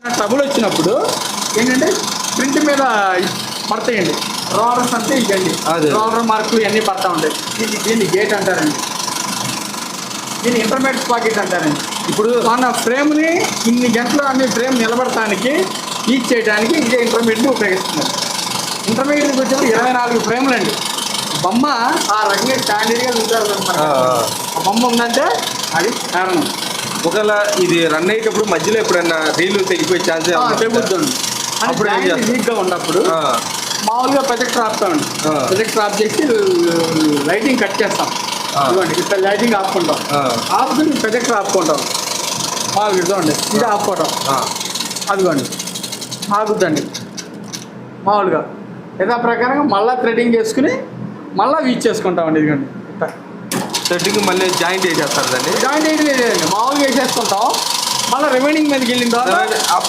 Trouble వచ్చినప్పుడు ఏంటంటే print మీద పడతాయండి. రోలర్స్ అంటే ఇవ్వండి, రోలర్ మార్కులు ఇవన్నీ పడతా ఉంటాయి. దీన్ని గేట్ అంటారండి, దీన్ని ఇంటర్మీడియట్ పాకెట్ అంటారండి. ఇప్పుడు మన ఫ్రేమ్ని ఇన్ని గంటలు అన్ని ఫ్రేమ్ నిలబడటానికి యూజ్ చేయడానికి ఇదే ఇంటర్మీడియట్ని ఉపయోగిస్తున్నారు. ఇంటర్మీడియట్కి వచ్చేప్పుడు 24 ఫ్రేములు అండి. బొమ్మ ఆ రకంగా స్టాండర్డ్గా చూసారు. ఆ బొమ్మ ఉందంటే అది కారణం. ఒకవేళ ఇది రన్ అయ్యేటప్పుడు మధ్యలో ఎప్పుడన్నా రీలు తెగిపోయే ఛాన్స్ తెగుద్దండి. అప్పుడు వీక్గా ఉన్నప్పుడు మామూలుగా ప్రొజెక్టర్ ఆపుతామండి. ప్రొజెక్టర్ ఆఫ్ చేసి లైటింగ్ కట్ చేస్తాం. ఇదిగోండి ఇక్కడ లైటింగ్ ఆపుకుంటాం, ఆపుకుని ప్రొజెక్టర్ ఆపుకుంటాం. మామూలుగా ఇదిగోండి ఇది ఆపుకోవటం, అదిగోండి ఆగుద్దండి. మామూలుగా యథా ప్రకారంగా మళ్ళీ థ్రెడింగ్ చేసుకుని మళ్ళీ వీచ్ చేసుకుంటామండి. ఇదిగోండి థ్రెడ్డింగ్ మళ్ళీ జాయింట్ వేసేస్తారు దాన్ని. జాయింట్ వేయలేదండి, మామూలుగా వేసేసుకుంటాం. మళ్ళీ రిమైనింగ్ మీదకి వెళ్ళిన తర్వాత